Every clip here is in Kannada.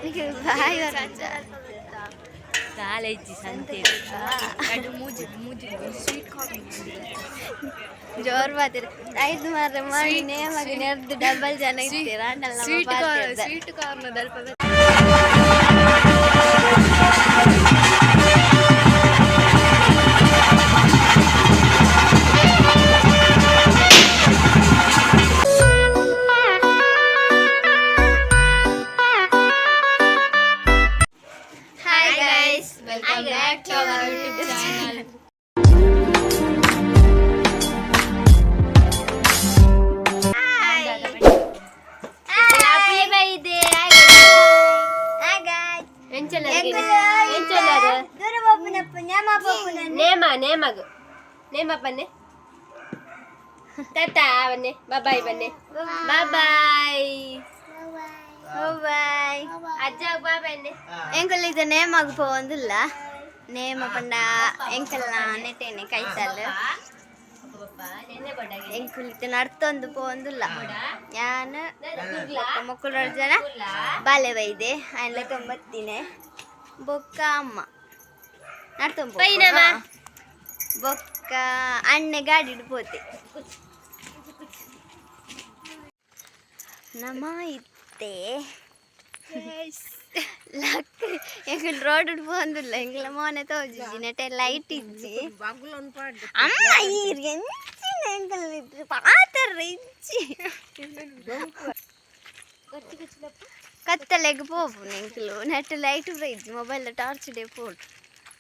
ಬಾಯ್ ಕಾಲೇಜಿ ಸಂತೆ ಜೋರ್ ಬಾತಿರ ಐದು ಮಾರ್ರೆ ಮಾಡಿ ನೇಮಾಗಿ ನೆರೆದು ಡಬಲ್ ಜನ ಇರ್ತೀರಾ ಸ್ವೀಟ್ ಕಾರ್ನ ದಲ್ಪ welcome back to our YouTube channel. Hi. Happy birthday. Hi guys. ಎಂಚಲರಿಗೆ ದೂರ ಬಪ್ಪನಪ್ಪ ನೇಮ ಬಪ್ಪನ ನೇಮ ಬನ್ನೆ ತಾತ ಬನ್ನೆ ಬಾಯ್ ಬನ್ನೆ ಬಾಯ್ ಅಜ್ಜ ಬಾಬನ್ನೆ ಎಂಕಲ್ ಇದು ನೇಮಾಗ ಪೋಂದಿಲ್ಲ ನೇಮ ಪಂಡ ಎಂಕಲ್ನ ನೆಟ್ಟೇನೆ ಕೈತಲ್ಲ ಎಂಕುಲ್ ಇದು ನಡ್ತೊಂದು ಪೋಂದಿಲ್ಲ ನಾನು ಮಕ್ಕಳು ಜನ ಬಾಲೆ ಬೈದೆ ಅಲ್ಲ ತೊಂಬತ್ತಿನೇ ಬೊಕ್ಕ ಅಮ್ಮ ನಡ್ತೊಂಬ ಬೊಕ್ಕ ಅಣ್ಣೆ ಗಾಡಿ ಇಡ್ಬೋತೆ ನಮ್ಮ ಇತ್ತೆ ಲಕ್ ಎಂಕಲ್ ರೋಡ್ ಬಂದಿಲ್ಲ ಎಂಕಲ ಮೋನೆ ತೋಜಿಜಿ ನೆಟ್ಟೆ ಲೈಟ್ ಇಜ್ಜಿ ಅಮ್ಮ ಈರ್ ಎಂಚಿನ ಎಂಕಲ್ ಇದ್ರು ಪಾತರ ಇಜ್ಜಿ ಕತ್ತಲೆಗೆ ಪೋಪು ಎಂಕಲು ನೆಟ್ಟೆ ಲೈಟ್ ಇಜ್ಜಿ ಮೊಬೈಲ್ ಟಾರ್ಚ್ ಡೇ ಪೋಡು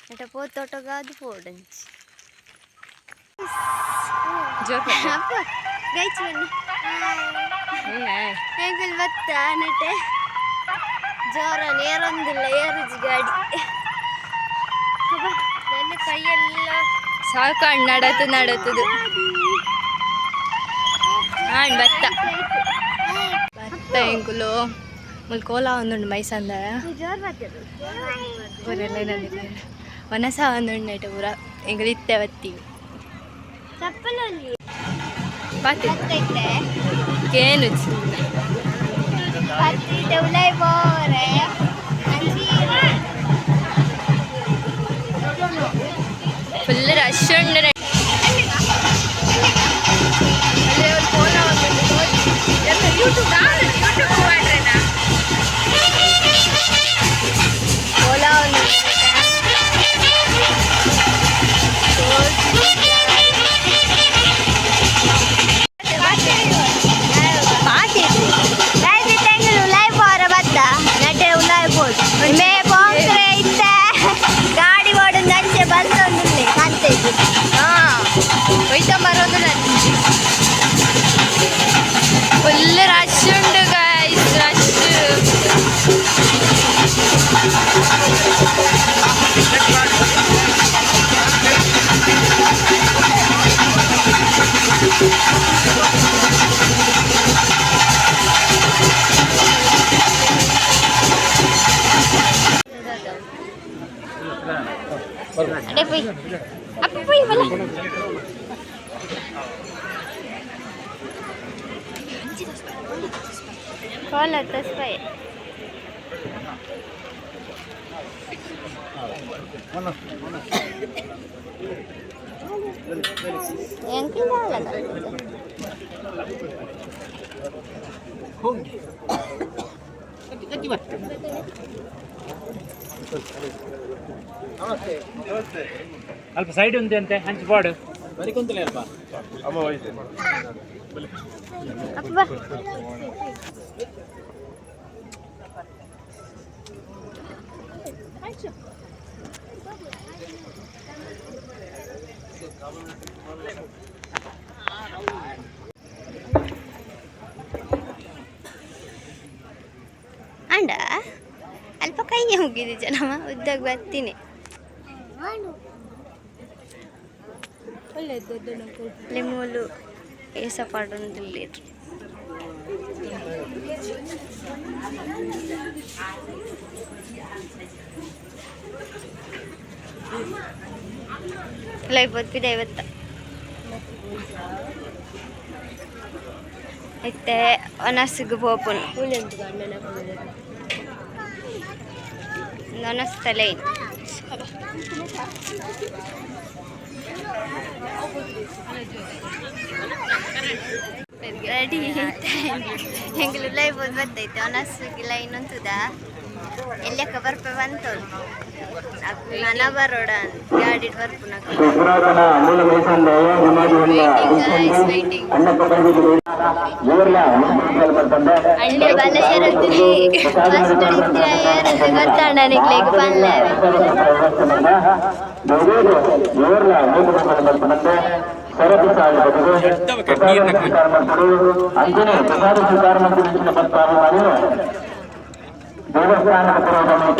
ನೆಟ್ಟ ಪೋತೋಟಗಾದು ಪೋಡಂಚಿ ಅಪ್ಪ ಗೈಚಿ ಬನ್ನಿ ಎಂಕಲ್ ಬತ್ತ ನೆಟ್ಟೆ ಜೋರ ನೇರೊಂದಿಲ್ಲ ಏರುಜಿ ಗಾಡಿ ನನ್ನ ಕೈಯೆಲ್ಲ ಸಾಕಾಣ್ ನಡತದು ಹಾಂ ಭತ್ತ ಎಂಕುಲು ಮುಲ್ ಕೋಲ ಒಂದುಂಡು ಮೈಸಂದ ಊರೆಲ್ಲ ಏನಿದೆ ವನಸ ಒಂದುಂಡು ನೈಟ ಊರ ಎಂಕಲ್ ಇತ್ತೆ ಬತ್ತೀವಿ ಚಪ್ಪಲಲ್ಲಿ ಬಾತಿತ್ತೆ ಏನು ಉಲೈ ಬೋರೆ ಫುಲ್ ರಶ್ ಉಂಡು ಗಾಡಿ ಓಡೊಂದು ಅಂಚೆ ಬಂದೊಂದು ಕಾಣ್ತೈತಿ ಒಯ್ತ ಬರೋದು ಫುಲ್ ರಶ್ ಉಂಡು guys rush ada pui apa pui bala kola taspai yang kita lagi ಅಲ್ಪ ಸೈಡ್ ಉಂಟು ಅಂತೆ ಹಂಚ್ಪಾಡು ಬರೀ ಕುಂತಲೇ ಅಲ್ಪ ಅಮ್ಮ ಹೋಯ್ತು apa anda ಅಲ್ಪ ಕೈಗೆ ಹೋಗಿದೆ ಜನಮ್ಮ ಉದ್ದಾಗ ಬರ್ತೀನಿ ಲೆಮೂಲು ಏಸಪಾಡೊಂದಿಲ್ಲ ಲೈಫ್ ಐವತ್ತ అయితే అనసుకు పోపును ನೊನಸ್ತಲೇ ರೆಡಿ ಹೆಂಗೆ ಲೈವ್ ಬರ್ತೈತೆ ಒನಸ್ಗಿಲ್ಲ ಇನ್ನೊಂತದ ಎಲ್ಲಕ್ಕ ಬರ್ಪೆ ಬಂತು ನನ ಬರೋಡ ಗಾಡಿ ಬರ್ಪು ಅಣ್ಣೆ ಬಲ್ಲ ಸೇರತ್ತೀನಿ ಫಸ್ಟ್ ಗೊತ್ತಾಣ ನಿಗ್ಲಿಕ್ಕೆ ಬಲ್ಲ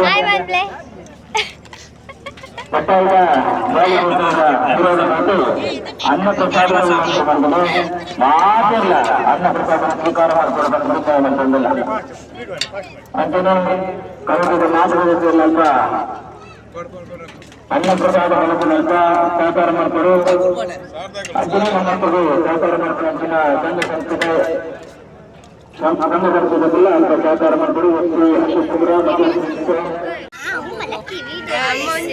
ಹಾಯ್ ಬಂದ್ಲೆ ಅನ್ನ ಪ್ರಸಾದ ಮಾತಿಲ್ಲ ಅನ್ನ ಪ್ರಸಾದ ಸ್ವೀಕಾರ ಮಾಡಿಕೊಡಬೇಕಂತಿಲ್ಲ ಅಂತಾನೆ ಕಳೆದ ಮಾತುಕತೆ ಅಲ್ಪ ಅನ್ನ ಪ್ರಸಾದ ಅಂತ ಸಹಕಾರ ಮಾಡ್ಕೊಡು ಅಂತಾನೆ ನಮ್ಮ ಮಕ್ಕಳು ಸಹಕಾರ ಮಾಡ್ಕೊಂಡು ಅಂತಿನ ಸಂಘ ಸಂಸ್ಥೆ ಸಂಘ ಅಂತ ಸಹಕಾರ ಮಾಡ್ಕೊಡು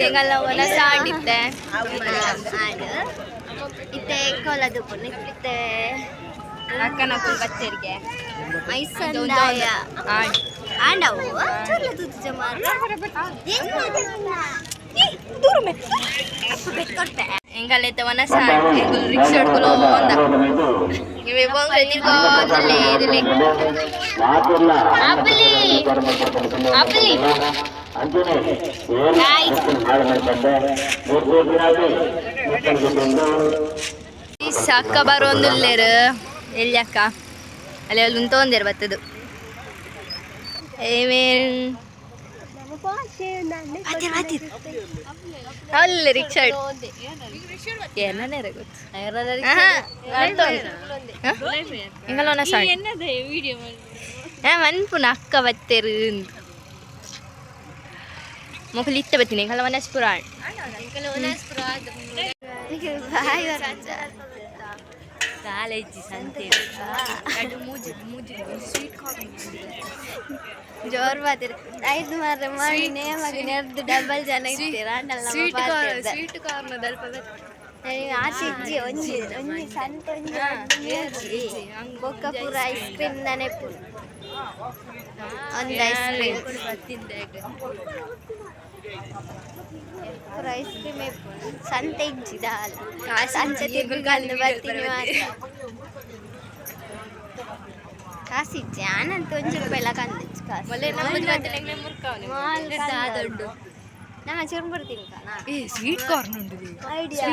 ಎಂಗಲ್ಲ ಒನಸ ಆಡಿದ್ದೆ ಇತ್ತೆ ಕೊಲದು ಇತ್ತೆ ಅಕ್ಕನ ಬಚ್ಚರಿಗೆ ಮೈಸಂದಾಯ ಆಡವು ಚೊಲ್ಲದು ಜಮಾರ ಎಂಗಲ್ಲೈತೆ ಒನಸ ಎಂಗುಲು ರಿಕ್ಷಾ ಹಿಡ್ಕೊಲು ಒಂದ ಇವೆ ಬಂಗ್ರೆ ತಿರ್ಗೋದಲ್ಲೇ ಇದಿಲ್ಲ ಆಪಲಿ ಆಪಲಿ ಅಕ್ಕ ಬರೋ ಒಂದುಲ್ಲೇರು ಎಲ್ಲಿ ಅಕ್ಕ ಅಲ್ಲಿ ಅಲ್ಲಿ ಉಂತೊಂದೇರು ಬತ್ತದು ಅಲ್ಲಿ ರಿಕ್ಷಾ ಏನೇ ಗೊತ್ತು ಹಿಂಗಲ್ಲ ಮನ್ಪುನ ಅಕ್ಕ ಬತ್ತೇರು ಮೊಕಲಿ ಇತ್ತ ಬತ್ತೀನಿ ಕಲ ವನಸ್ಪುರ ಕಾಲೇಜಿ ಸಂತೆ ಜೋರ್ ಬಾತಿರ ಐದು ಮಾರ ಮಾಡಿ ನೇಮಾಗಿ ನೆರ್ದು ಡಬಲ್ ಜನ ಇರ್ತೀರಾ ಸ್ವೀಟ್ ಕಾರ್ನ ದಲ್ಪ ಆಚೆ ಇಜ್ಜಿ ಒಂಜಿ ಒಂಜಿ ಸಂತೆ ಒಂಜಿ ಬೊಕ್ಕ ಪೂರ ಐಸ್ ಕ್ರೀಮ್ ನೆನಪು ಒಂದು ಐಸ್ ಕ್ರೀಮ್ ಪೂರ ಐಸ್ ಕ್ರೀಮ್ ಸಂತೆ ಇಜ್ಜಿದ ಸಂತೆ ತಿರ್ಗಲ್ಲು ಬರ್ತೀನಿ ಮಾತ್ರ ಕಾಸಿಜ್ಜಿ ಆನಂತ ಒಂಜಿ ರೂಪಾಯಿ ಕಂದಿಜ್ಜಿ ಕಾಸು ನಾ ಚೂರು ಬರ್ತೀನಿ ಸ್ವೀಟ್ ಕಾರ್ನ್ ಉಂಟು ಐಡಿಯಾ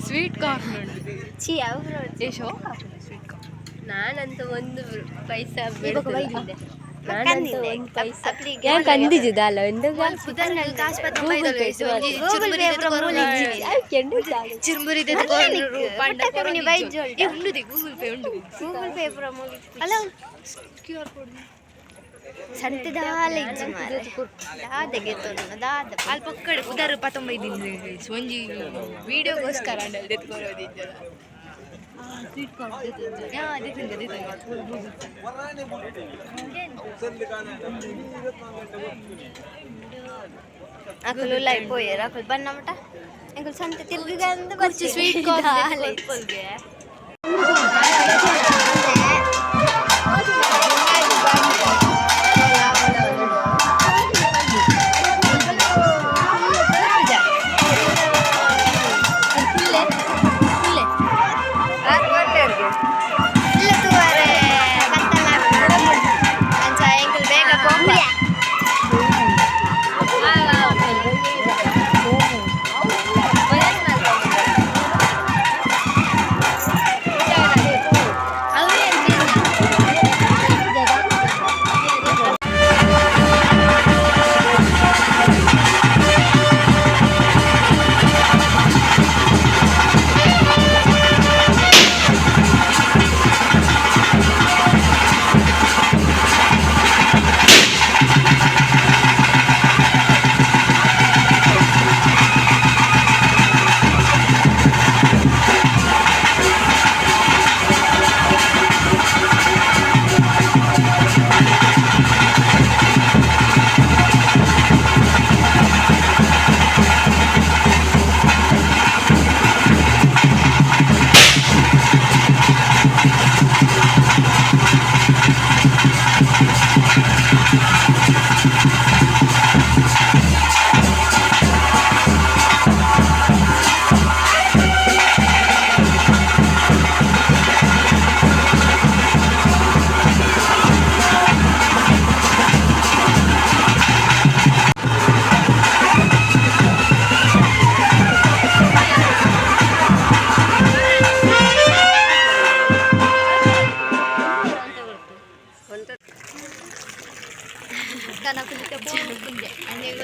ಸ್ವೀಟ್ ಕಾರ್ನ್ ಉಂಟು ಚಿ ಅವ್ರು ಶೋಕ್ ಸ್ವೀಟ್ ಕಾರ್ನ್ ನಾನಂತ ಒಂದು ಪೈಸಾ ಕಂದಿಜಿದಲ್ಲ ಒಂದು ಚಿರುಮುರಿ ಗೂಗಲ್ ಪೇ ಉಂಟು ಗೂಗಲ್ ಪೇ ಅಲ್ಲ QR ಕೋಡ್ ಸಂತೆ ದಾಲ ಇಜ್ಜಿ ಮಾರೆ ದಾದಗೆ ತೊಂದು ದಾದ ಅಲ್ಲಿ ಪಕ್ಕಡೆ ಉದಾರು 15 ಒಂಜಿ ವಿಡಿಯೋಗೋಸ್ಕರ ಅಂಡಲ್ಲಿ ಎತ್ಕೊರೋದಿದ್ದ ಸ್ವೀಟ್ ಅಕಲು ಲೈಫ್ పోయారు అకలు బన్నమట ఇంకలు సంత తిరిగిగా అంత కొంచెం స్వీట్ కార్న్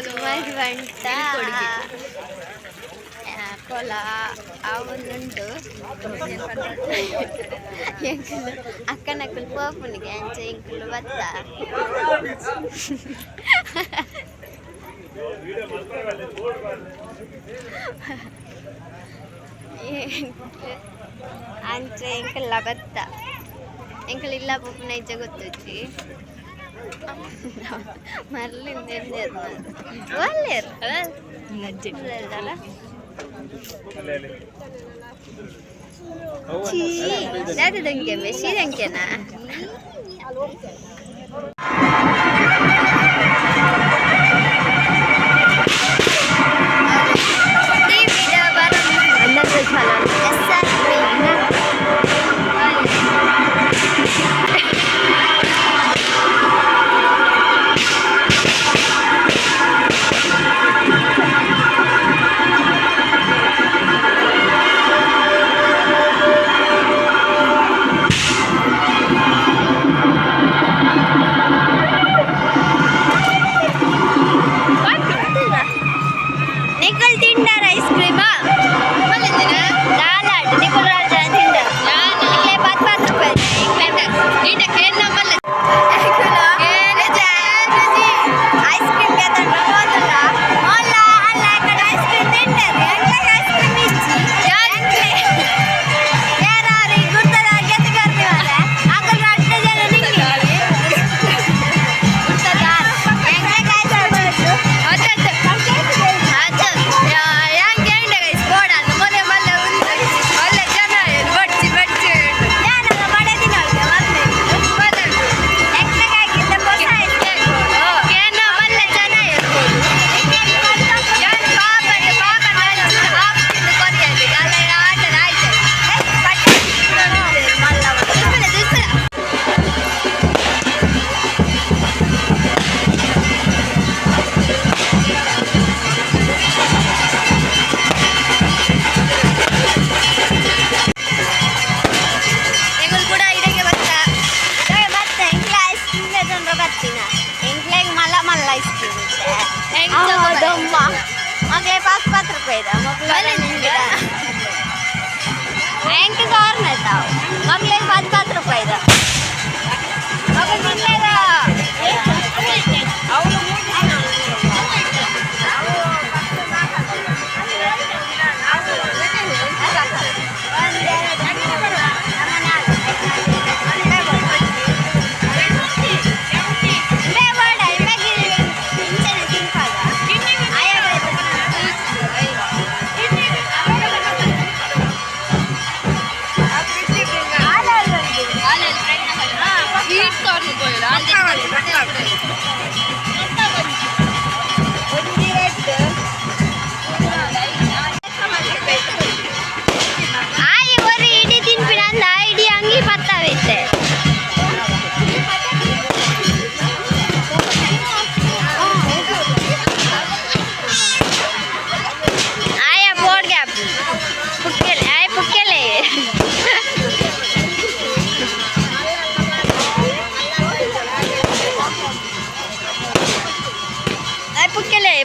ಸುಮಾರು ಬಂಟ ಕೊಲ ಅವನುಂಟು ಎಂಕುಲು ಅಕ್ಕನಕ್ಕಲು ಪೋಪುನಿಗೆ ಅಂಚೆ ಎಂಕುಲು ಬತ್ತ ಅಂಚೆ ಎಂಕಲ್ಲ ಬತ್ತ ಎಂಕಲ್ ಇಲ್ಲ ಪೋಪುನ ಇಜ್ಜ ಗೊತ್ತುಚ್ಚಿ ಮರ್ಲಿಂದ ಒಳ್ಳೆಯರು ದಂಗೆ messy ದಂಗೆನಾ Oke, pas 4 rupiah dah. Mau keluar enggak? Engke corner tau. Mau keluar 4 rupiah dah. Oke, kita dah.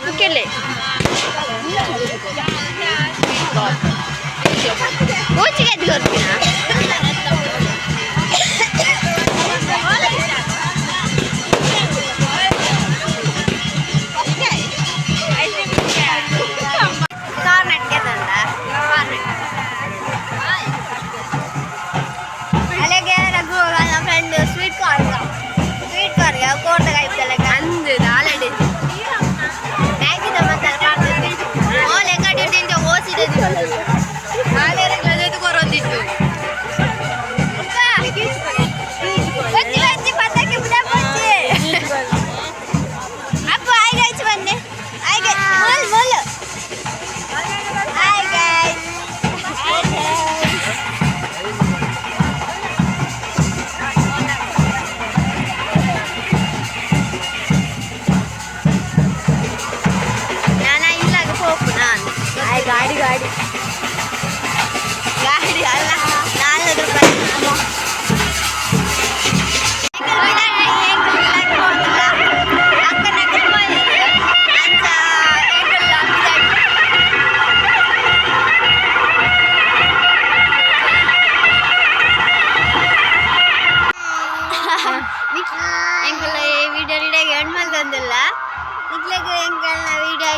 Pukele. Kuci kan juga punya. Karnet kita dah. Karnet. Ada gaya lagu orang friend sweet corn. Sweet corn ya, corn tak kayak jalan kandu dah ada deh. Oh, lega dia tinjau osi deh. Ada yang kerja itu koron itu.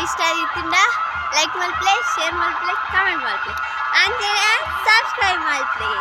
ಇಷ್ಟ ಆದಿತ್ತಿಂದ ಲೈಕ್ ಮಲ್ಪ್ಲೆ ಶೇರ್ ಮಲ್ಪ್ಲೆ ಕಮೆಂಟ್ ಮಲ್ಪ್ಲೆ ಅಂಜೇನೆ ಸಬ್ಸ್ಕ್ರೈಬ್ ಮಲ್ಪ್ಲೆ